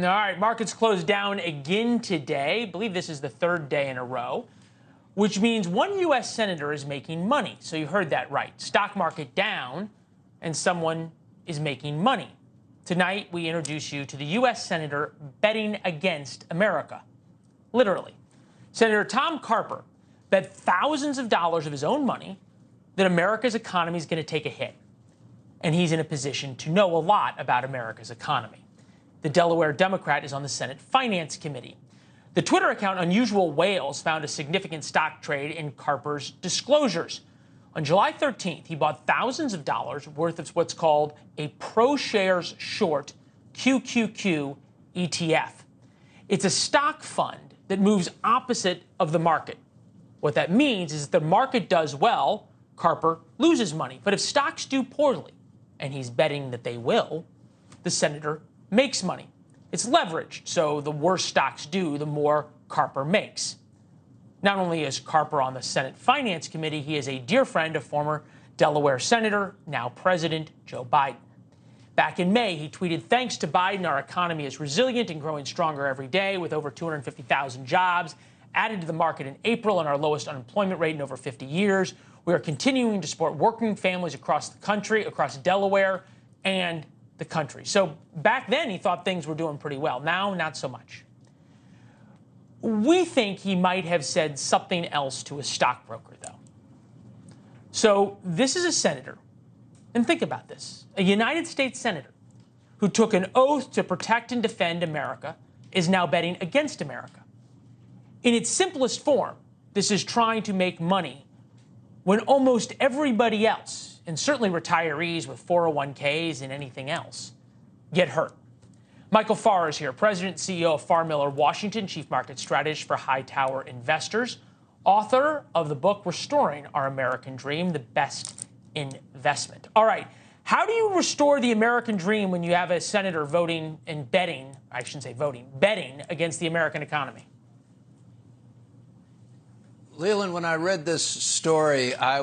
All right, markets closed down again today. I believe this is the third day in a row, which means one U.S. senator is making money. So you heard that right. Stock market down, and someone is making money. Tonight, we introduce you to the U.S. senator betting against America. Literally. Senator Tom Carper bet thousands of dollars of his own money that America's economy is going to take a hit. And he's in a position to know a lot about America's economy. The Delaware Democrat is on the Senate Finance Committee. The Twitter account Unusual Whales found a significant stock trade in Carper's disclosures. On July 13th, he bought thousands of dollars worth of what's called a ProShares Short QQQ ETF. It's a stock fund that moves opposite of the market. What that means is if the market does well, Carper loses money. But if stocks do poorly, and he's betting that they will, the senator makes money. It's leveraged, so the worse stocks do, the more Carper makes. Not only is Carper on the Senate Finance Committee, he is a dear friend of former Delaware Senator, now President Joe Biden. Back in May, he tweeted, "Thanks to Biden, our economy is resilient and growing stronger every day with over 250,000 jobs added to the market in April and our lowest unemployment rate in over 50 years. We are continuing to support working families across the country, across Delaware and the country." So back then, he thought things were doing pretty well. Now, not so much. We think he might have said something else to a stockbroker, though. So this is a senator, and think about this, a United States senator who took an oath to protect and defend America is now betting against America. In its simplest form, this is trying to make money when almost everybody else, and certainly retirees with 401ks and anything else, get hurt. Michael Farr is here, President and CEO of Farr Miller Washington, Chief Market Strategist for Hightower Investors, author of the book Restoring Our American Dream, the Best Investment. All right, how do you restore the American dream when you have a senator voting and betting, I shouldn't say voting, betting against the American economy? Leland, when I read this story, I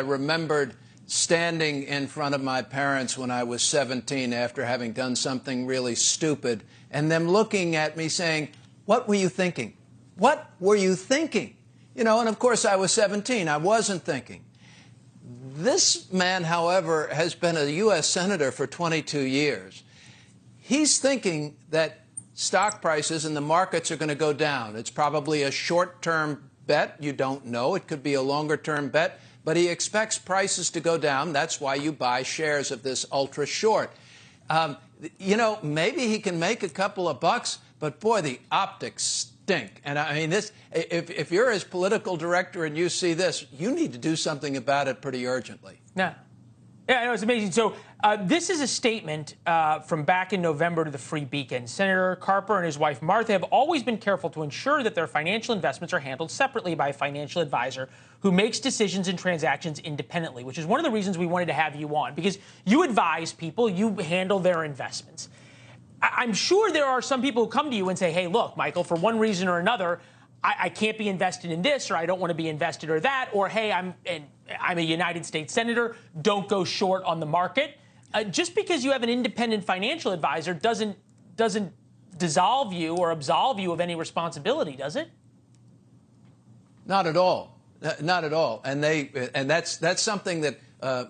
remembered standing in front of my parents when I was 17 after having done something really stupid, and them looking at me saying, "What were you thinking? What were you thinking?" You know, and of course I was 17. I wasn't thinking. This man, however, has been a U.S. Senator for 22 years. He's thinking that stock prices and the markets are going to go down. It's probably a short-term bet. You don't know. It could be a longer-term bet. But he expects prices to go down. That's why you buy shares of this ultra short. You know, maybe he can make a couple of bucks, but boy, the optics stink. And I mean, this, if you're his political director and you see this, you need to do something about it pretty urgently. Yeah. Yeah, I know, it's amazing. So this is a statement from back in November to the Free Beacon. Senator Carper and his wife Martha have always been careful to ensure that their financial investments are handled separately by a financial advisor who makes decisions and transactions independently, which is one of the reasons we wanted to have you on, because you advise people, you handle their investments. I'm sure there are some people who come to you and say, "Hey, look, Michael, for one reason or another, I can't be invested in this, or I don't want to be invested or that, or hey, I'm a United States Senator, don't go short on the market." Just because you have an independent financial advisor doesn't dissolve you or absolve you of any responsibility, does it? Not at all. Not at all. And that's something that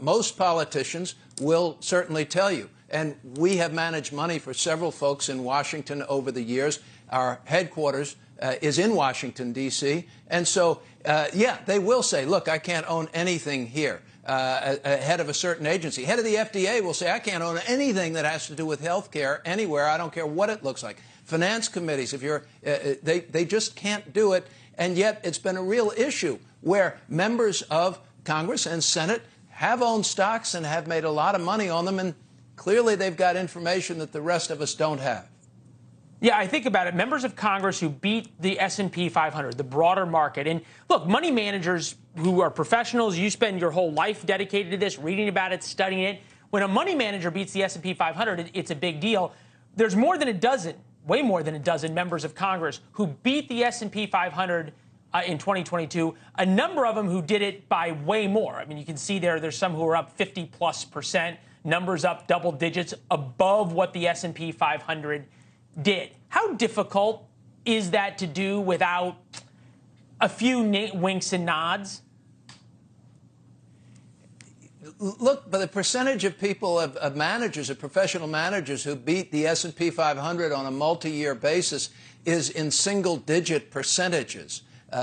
most politicians will certainly tell you. And we have managed money for several folks in Washington over the years. Our headquarters is in Washington, D.C. And so, yeah, they will say, "Look, I can't own anything here." Head of a certain agency. Head of the FDA will say, "I can't own anything that has to do with health care anywhere. I don't care what it looks like." Finance committees, if you're, they just can't do it. And yet it's been a real issue where members of Congress and Senate have owned stocks and have made a lot of money on them. And clearly they've got information that the rest of us don't have. Yeah, I think about it. Members of Congress who beat the S&P 500, the broader market. And look, money managers who are professionals, you spend your whole life dedicated to this, reading about it, studying it. When a money manager beats the S&P 500, it's a big deal. There's more than a dozen, way more than a dozen members of Congress who beat the S&P 500 in 2022. A number of them who did it by way more. I mean, you can see there's some who are up 50+%, numbers up double digits above what the S&P 500 did. How difficult is that to do without a few winks and nods? Look, but the percentage of people, of managers, of professional managers who beat the S&P 500 on a multi-year basis is in single-digit percentages.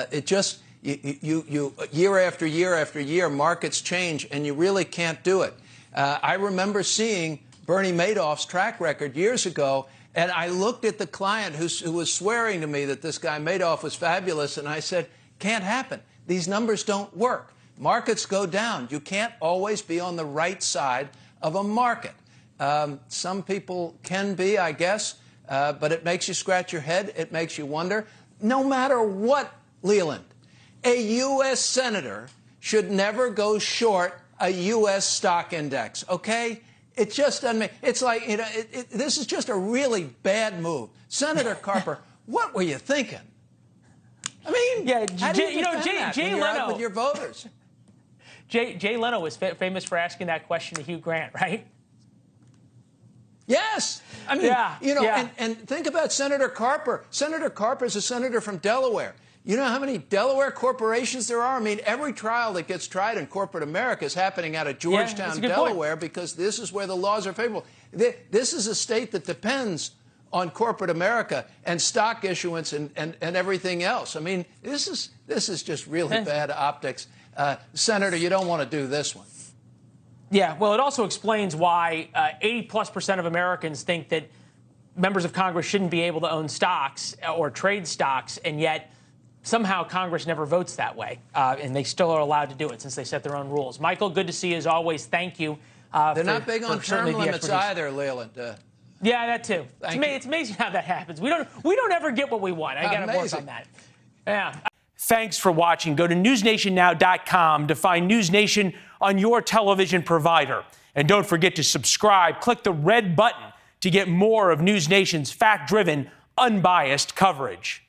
It just, you year after year after year, markets change, and you really can't do it. I remember seeing Bernie Madoff's track record years ago, and I looked at the client who was swearing to me that this guy Madoff was fabulous, and I said, can't happen. These numbers don't work. Markets go down. You can't always be on the right side of a market. Some people can be, I guess, but it makes you scratch your head. It makes you wonder. No matter what, Leland, a U.S. senator should never go short a U.S. stock index, okay? It just doesn't make, it's like, you know, this is just a really bad move. Senator Carper, what were you thinking? I mean, yeah, how do you defend that when you're out with your voters? Jay Leno was famous for asking that question to Hugh Grant, right? Yes. I mean, you know, and think about Senator Carper. Senator Carper is a senator from Delaware. You know how many Delaware corporations there are? I mean, every trial that gets tried in corporate America is happening out of Georgetown, Delaware, because this is where the laws are favorable. This is a state that depends on corporate America and stock issuance and everything else. I mean, this is just really bad optics. Senator, you don't want to do this one. Yeah, well, it also explains why 80+% of Americans think that members of Congress shouldn't be able to own stocks or trade stocks, and yet somehow Congress never votes that way, and they still are allowed to do it since they set their own rules. Michael, good to see you as always. Thank you. They're not big on term limits either, Leland. Yeah, that too. It's amazing how that happens. We don't ever get what we want. I got to work on that. Yeah. Thanks for watching. Go to newsnationnow.com to find NewsNation on your television provider. And don't forget to subscribe. Click the red button to get more of NewsNation's fact-driven, unbiased coverage.